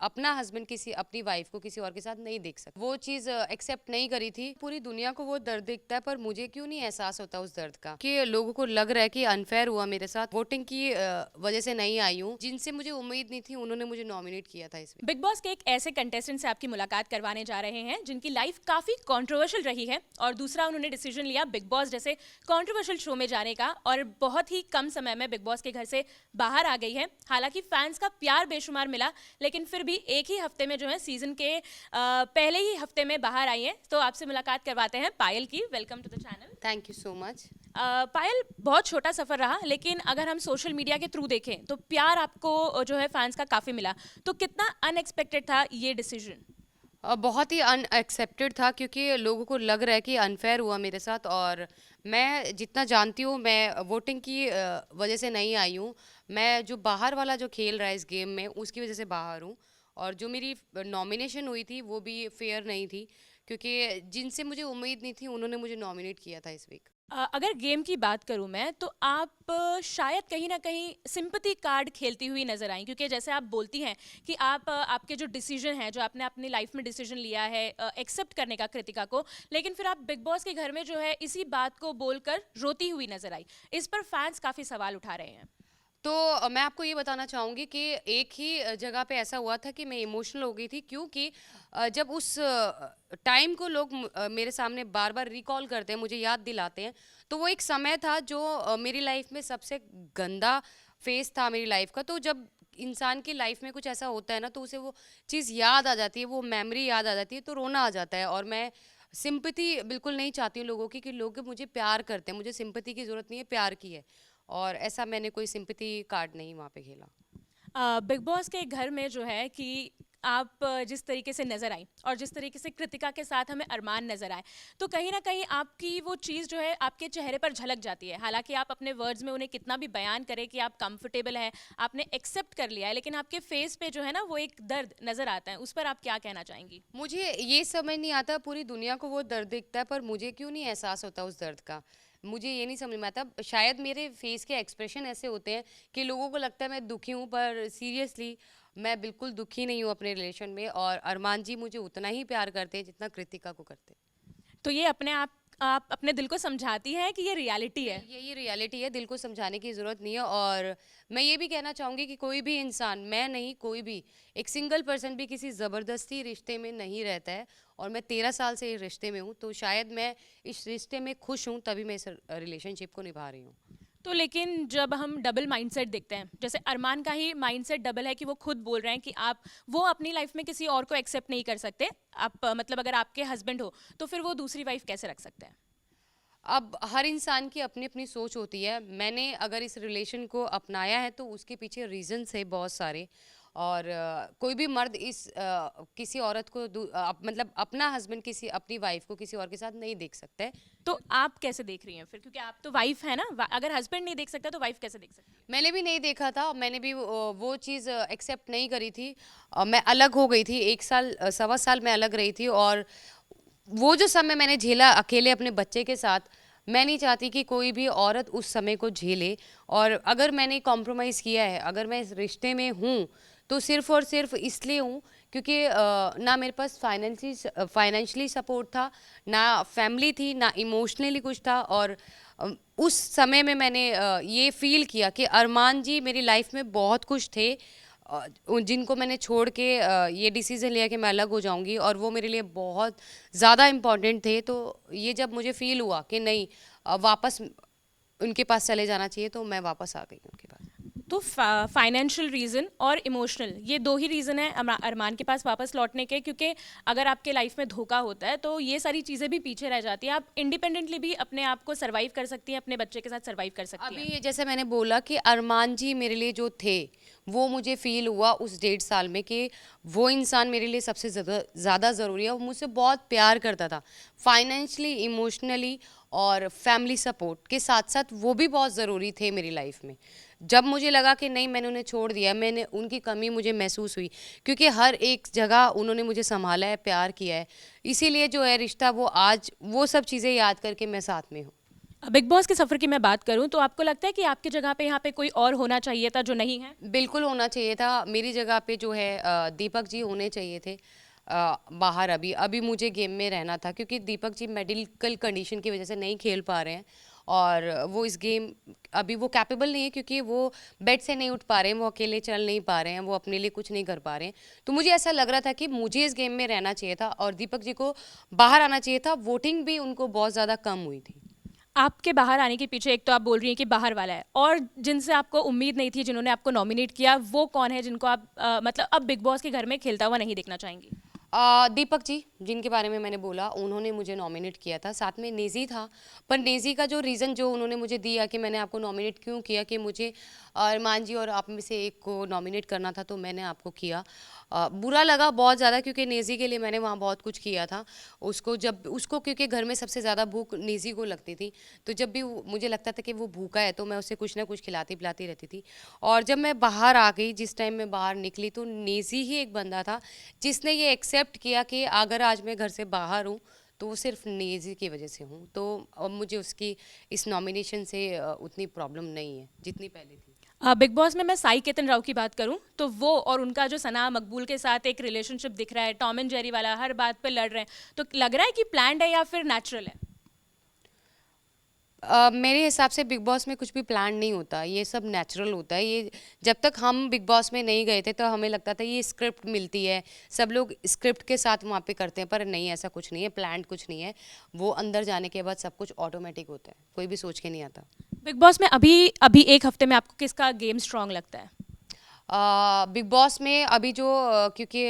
अपना हस्बैंड किसी अपनी वाइफ को किसी और के साथ नहीं देख सकता। वो चीज़ एक्सेप्ट नहीं करी थी। पूरी दुनिया को वो दर्द दिखता है, पर मुझे क्यों नहीं एहसास होता उस दर्द का, कि लोगों को लग रहा है कि अनफेयर हुआ मेरे साथ। वोटिंग की वजह से नहीं आई हूँ, जिनसे मुझे उम्मीद नहीं थी उन्होंने मुझे नॉमिनेट किया था इसमें। बिग बॉस के एक ऐसे कंटेस्टेंट से आपकी मुलाकात करवाने जा रहे हैं जिनकी लाइफ काफी कंट्रोवर्शियल रही है, और दूसरा उन्होंने डिसीजन लिया बिग बॉस जैसे कंट्रोवर्शियल शो में जाने का, और बहुत ही कम समय में बिग बॉस के घर से बाहर आ गई है। हालांकि फैंस का प्यार बेशुमार मिला, लेकिन फिर भी एक ही हफ्ते में जो है सीजन के पहले ही हफ्ते में बाहर आई है। तो आपसे मुलाकात करवाते हैं पायल की। Welcome to the channel. Thank you so much. Payal, बहुत छोटा सफर रहा, लेकिन अगर हम सोशल मीडिया के थ्रू देखें तो प्यार आपको जो है फैंस का काफी मिला। तो कितना अनएक्सपेक्टेड था ये डिसीजन? बहुत ही अनएक्सेप्टेड था, क्योंकि लोगों को लग रहा है कि अनफेयर हुआ मेरे साथ। और मैं जितना जानती हूँ, मैं वोटिंग की वजह से नहीं आई हूँ। मैं जो बाहर वाला जो खेल रहा है इस गेम में, उसकी वजह से बाहर हूँ। और जो मेरी नॉमिनेशन हुई थी वो भी फेयर नहीं थी, क्योंकि जिनसे मुझे उम्मीद नहीं थी उन्होंने मुझे नॉमिनेट किया था इस वीक। अगर गेम की बात करूं मैं, तो आप शायद कहीं ना कहीं सिंपैथी कार्ड खेलती हुई नजर आई, क्योंकि जैसे आप बोलती हैं कि आप आपके जो डिसीजन है, जो आपने अपनी लाइफ में डिसीजन लिया है एक्सेप्ट करने का कृतिका को, लेकिन फिर आप बिग बॉस के घर में जो है इसी बात को बोलकर रोती हुई नजर आई। इस पर फैंस काफी सवाल उठा रहे हैं। तो मैं आपको ये बताना चाहूँगी कि एक ही जगह पे ऐसा हुआ था कि मैं इमोशनल हो गई थी, क्योंकि जब उस टाइम को लोग मेरे सामने बार बार रिकॉल करते हैं, मुझे याद दिलाते हैं, तो वो एक समय था जो मेरी लाइफ में सबसे गंदा फेस था मेरी लाइफ का। तो जब इंसान की लाइफ में कुछ ऐसा होता है ना, तो उसे वो चीज़ याद आ जाती है, वो मेमोरी याद आ जाती है, तो रोना आ जाता है। और मैं सिंपैथी बिल्कुल नहीं चाहती हूँ लोगों की, कि लोग मुझे प्यार करते हैं। मुझे सिंपैथी की ज़रूरत नहीं है, प्यार की है। और ऐसा मैंने कोई सिंपैथी कार्ड नहीं वहाँ पे खेला। बिग बॉस के घर में जो है कि आप जिस तरीके से नज़र आई और जिस तरीके से कृतिका के साथ हमें अरमान नज़र आए, तो कहीं ना कहीं आपकी वो चीज़ जो है आपके चेहरे पर झलक जाती है। हालांकि आप अपने वर्ड्स में उन्हें कितना भी बयान करें कि आप कंफर्टेबल हैं, आपने एक्सेप्ट कर लिया है, लेकिन आपके फेस पे जो है ना वो एक दर्द नज़र आता है। उस पर आप क्या कहना चाहेंगी? मुझे ये समझ नहीं आता, पूरी दुनिया को वो दर्द दिखता है, पर मुझे क्यों नहीं एहसास होता उस दर्द का। मुझे ये नहीं समझ में आता। शायद मेरे फेस के एक्सप्रेशन ऐसे होते हैं कि लोगों को लगता है मैं दुखी हूँ, पर सीरियसली मैं बिल्कुल दुखी नहीं हूँ अपने रिलेशन में। और अरमान जी मुझे उतना ही प्यार करते हैं जितना कृतिका को करते हैं। तो ये अपने आप अपने दिल को समझाती हैं कि ये रियलिटी है? यही रियलिटी है, दिल को समझाने की ज़रूरत नहीं है। और मैं ये भी कहना चाहूँगी कि कोई भी इंसान, मैं नहीं, कोई भी एक सिंगल पर्सन भी किसी ज़बरदस्ती रिश्ते में नहीं रहता है। और मैं 13 साल से इस रिश्ते में हूँ, तो शायद मैं इस रिश्ते में खुश हूँ, तभी मैं इस रिलेशनशिप को निभा रही हूँ। तो लेकिन जब हम डबल माइंडसेट देखते हैं, जैसे अरमान का ही माइंडसेट डबल है कि वो खुद बोल रहे हैं कि आप वो अपनी लाइफ में किसी और को एक्सेप्ट नहीं कर सकते। आप मतलब अगर आपके हस्बैंड हो तो फिर वो दूसरी वाइफ कैसे रख सकते हैं? अब हर इंसान की अपनी अपनी सोच होती है। मैंने अगर इस रिलेशन को अपनाया है तो उसके पीछे रीजंस है बहुत सारे। और कोई भी मर्द किसी औरत को मतलब अपना हस्बैंड किसी अपनी वाइफ को किसी और के साथ नहीं देख सकता है। तो आप कैसे देख रही हैं फिर, क्योंकि आप तो वाइफ है ना? अगर हस्बैंड नहीं देख सकता तो वाइफ कैसे देख सकती है? मैंने भी नहीं देखा था, मैंने भी वो चीज़ एक्सेप्ट नहीं करी थी। मैं अलग हो गई थी, 1 साल 1.25 साल मैं अलग रही थी। और वो जो समय मैंने झेला अकेले अपने बच्चे के साथ, मैं नहीं चाहती कि कोई भी औरत उस समय को झेले। और अगर मैंने कॉम्प्रोमाइज़ किया है, अगर मैं इस रिश्ते में हूँ, तो सिर्फ़ और सिर्फ इसलिए हूँ क्योंकि ना मेरे पास फाइनेंशियली सपोर्ट था, ना फैमिली थी, ना इमोशनली कुछ था। और उस समय में मैंने ये फ़ील किया कि अरमान जी मेरी लाइफ में बहुत कुछ थे, जिनको मैंने छोड़ के ये डिसीज़न लिया कि मैं अलग हो जाऊंगी, और वो मेरे लिए बहुत ज़्यादा इम्पोर्टेंट थे। तो ये जब मुझे फ़ील हुआ कि नहीं, वापस उनके पास चले जाना चाहिए, तो मैं वापस आ गई उनके पास। तो फाइनेंशियल रीज़न और इमोशनल, ये दो ही रीज़न है अरमान के पास वापस लौटने के, क्योंकि अगर आपके लाइफ में धोखा होता है तो ये सारी चीज़ें भी पीछे रह जाती हैं। आप इंडिपेंडेंटली भी अपने आप को सर्वाइव कर सकती हैं, अपने बच्चे के साथ सर्वाइव कर सकती हैं। अभी जैसे मैंने बोला कि अरमान जी मेरे लिए जो थे, वो मुझे फ़ील हुआ उस 1.5 साल में कि वो इंसान मेरे लिए सबसे ज़्यादा ज़रूरी है। वो मुझसे बहुत प्यार करता था, फाइनेंशियली, इमोशनली और फैमिली सपोर्ट के साथ साथ वो भी बहुत ज़रूरी थे मेरी लाइफ में। जब मुझे लगा कि नहीं, मैंने उन्हें छोड़ दिया, मैंने उनकी कमी मुझे महसूस हुई, क्योंकि हर एक जगह उन्होंने मुझे संभाला है, प्यार किया है। इसीलिए जो है रिश्ता, वो आज वो सब चीज़ें याद करके मैं साथ में हूँ। बिग बॉस के सफ़र की मैं बात करूं तो आपको लगता है कि आपकी जगह पे यहाँ पे कोई और होना चाहिए था जो नहीं है? बिल्कुल होना चाहिए था। मेरी जगह पे जो है दीपक जी होने चाहिए थे बाहर। अभी अभी मुझे गेम में रहना था, क्योंकि दीपक जी मेडिकल कंडीशन की वजह से नहीं खेल पा रहे हैं और वो इस गेम अभी वो कैपेबल नहीं है, क्योंकि वो बेड से नहीं उठ पा रहे हैं, वो अकेले चल नहीं पा रहे हैं, वो अपने लिए कुछ नहीं कर पा रहे हैं। तो मुझे ऐसा लग रहा था कि मुझे इस गेम में रहना चाहिए था और दीपक जी को बाहर आना चाहिए था। वोटिंग भी उनको बहुत ज़्यादा कम हुई थी। आपके बाहर आने के पीछे एक तो आप बोल रही हैं कि बाहर वाला है, और जिनसे आपको उम्मीद नहीं थी, जिन्होंने आपको नॉमिनेट किया, वो कौन है जिनको आप मतलब अब बिग बॉस के घर में खेलता हुआ नहीं देखना चाहेंगी? दीपक जी, जिनके बारे में मैंने बोला, उन्होंने मुझे नॉमिनेट किया था। साथ में नेज़ी था, पर नेज़ी का जो रीज़न जो उन्होंने मुझे दिया कि मैंने आपको नॉमिनेट क्यों किया, कि मुझे अरमान जी और आप में से एक को नॉमिनेट करना था, तो मैंने आपको किया। बुरा लगा बहुत ज़्यादा, क्योंकि नेज़ी के लिए मैंने वहाँ बहुत कुछ किया था। उसको क्योंकि घर में सबसे ज़्यादा भूख नेज़ी को लगती थी, तो जब भी मुझे लगता था कि वो भूखा है, तो मैं उसे कुछ ना कुछ खिलाती पिलाती रहती थी। और जब मैं बाहर आ गई, जिस टाइम मैं बाहर निकली, तो नेज़ी ही एक बंदा था जिसने ये एक्सेप्ट किया कि अगर आज मैं घर से बाहर हूँ तो वो सिर्फ नेज़ी की वजह से हूँ। तो अब मुझे उसकी इस नॉमिनेशन से उतनी प्रॉब्लम नहीं है जितनी पहले थी। बिग बॉस में मैं साई केतन राव की बात करूं तो वो और उनका जो सना मकबूल के साथ एक रिलेशनशिप दिख रहा है, टॉम एंड जेरी वाला, हर बात पे लड़ रहे हैं, तो लग रहा है कि प्लान्ड है या फिर नेचुरल है? मेरे हिसाब से बिग बॉस में कुछ भी प्लान नहीं होता, ये सब नेचुरल होता है। ये जब तक हम बिग बॉस में नहीं गए थे तो हमें लगता था ये स्क्रिप्ट मिलती है, सब लोग स्क्रिप्ट के साथ वहाँ पे करते हैं, पर नहीं, ऐसा कुछ नहीं है, प्लान कुछ नहीं है। वो अंदर जाने के बाद सब कुछ ऑटोमेटिक होता है, कोई भी सोच के नहीं आता। बिग बॉस में अभी अभी एक हफ्ते में आपको किसका गेम स्ट्रांग लगता है? बिग बॉस में अभी जो क्योंकि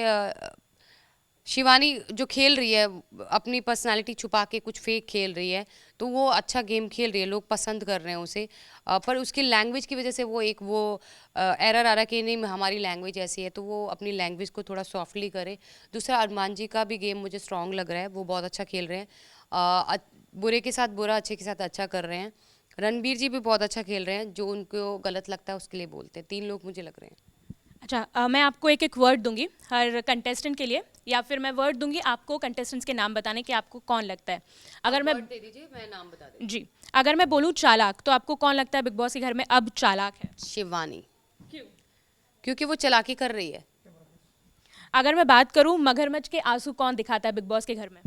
शिवानी जो खेल रही है, अपनी पर्सनालिटी छुपा के कुछ फेक खेल रही है, तो वो अच्छा गेम खेल रही है, लोग पसंद कर रहे हैं उसे। पर उसकी लैंग्वेज की वजह से वो एरर आ रहा है कि नहीं, हमारी लैंग्वेज ऐसी है, तो वो अपनी लैंग्वेज को थोड़ा सॉफ्टली करे। दूसरा, अरमान जी का भी गेम मुझे स्ट्रांग लग रहा है, वो बहुत अच्छा खेल रहे हैं। बुरे के साथ बुरा, अच्छे के साथ अच्छा कर रहे हैं। रणबीर जी भी बहुत अच्छा खेल रहे हैं, जो उनको गलत लगता है उसके लिए बोलते हैं। 3 लोग मुझे लग रहे हैं। अच्छा, मैं आपको एक एक वर्ड दूंगी हर कंटेस्टेंट के लिए, या फिर मैं वर्ड दूंगी आपको कंटेस्टेंट्स के नाम बताने कि आपको कौन लगता है। अगर मैं वर्ड दे दीजिए, मैं नाम बता देती जी, अगर मैं बोलूँ चालाक, तो आपको कौन लगता है बिग बॉस के घर में अब चालाक है? हूँ। शिवानी, क्यों? क्योंकि वो चालाकी कर रही है। अगर मैं बात करूँ मगरमच्छ के आंसू कौन दिखाता है बिग बॉस के घर में?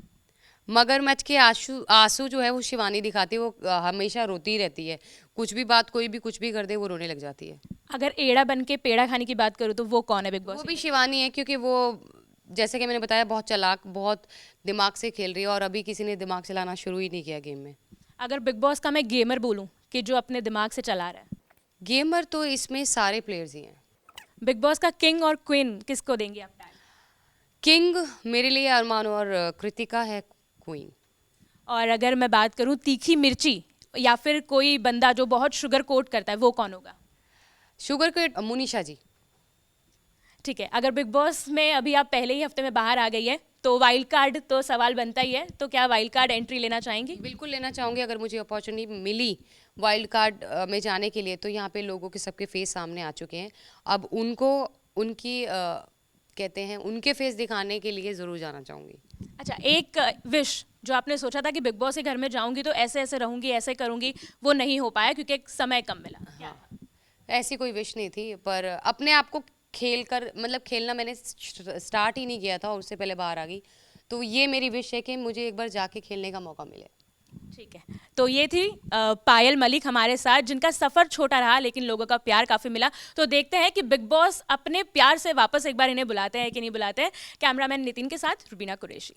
मगरमच्छ के आंसू आंसू जो है वो शिवानी दिखाती है। वो हमेशा रोती रहती है, कुछ भी बात, कोई भी कुछ भी कर दे वो रोने लग जाती है। अगर एड़ा बन के पेड़ा खाने की बात करूँ तो वो कौन है बिग वो बॉस भी के? शिवानी है, क्योंकि वो जैसे कि मैंने बताया बहुत चालाक, बहुत दिमाग से खेल रही है, और अभी किसी ने दिमाग चलाना शुरू ही नहीं किया गेम में। अगर बिग बॉस का मैं गेमर बोलूँ कि जो अपने दिमाग से चला रहा है, गेमर तो इसमें सारे प्लेयर्स ही हैं। बिग बॉस का किंग और क्वीन किसको देंगे आप टैग? किंग मेरे लिए अरमान और कृतिका है, क्वीन। और अगर मैं बात करूँ तीखी मिर्ची या फिर कोई बंदा जो बहुत शुगर कोट करता है, वो कौन होगा? शुगर के मुनीषा जी। ठीक है, अगर बिग बॉस में अभी आप पहले ही हफ्ते में बाहर आ गई है तो वाइल्ड कार्ड तो सवाल बनता ही है, तो क्या वाइल्ड कार्ड एंट्री लेना चाहेंगी? बिल्कुल लेना चाहूँगी, अगर मुझे अपॉर्चुनिटी मिली वाइल्ड कार्ड में जाने के लिए। तो यहाँ पे लोगों के सबके फेस सामने आ चुके हैं, अब उनको उनकी कहते हैं उनके फेस दिखाने के लिए ज़रूर जाना चाहूँगी। अच्छा, एक विश जो आपने सोचा था कि बिग बॉस के घर में जाऊंगी तो ऐसे ऐसे रहूंगी, ऐसे करूंगी, वो नहीं हो पाया क्योंकि एक समय कम मिला, क्या था? ऐसी कोई विश नहीं थी, पर अपने आप को खेल कर, मतलब खेलना मैंने स्टार्ट ही नहीं किया था और उससे पहले बाहर आ गई। तो ये मेरी विश है कि मुझे एक बार जाके खेलने का मौका मिले। ठीक है, तो ये थी पायल मलिक हमारे साथ, जिनका सफ़र छोटा रहा लेकिन लोगों का प्यार काफ़ी मिला। तो देखते हैं कि बिग बॉस अपने प्यार से वापस एक बार इन्हें बुलाते हैं कि नहीं बुलाते हैं। कैमरामैन नितिन के साथ रुबीना कुरैशी।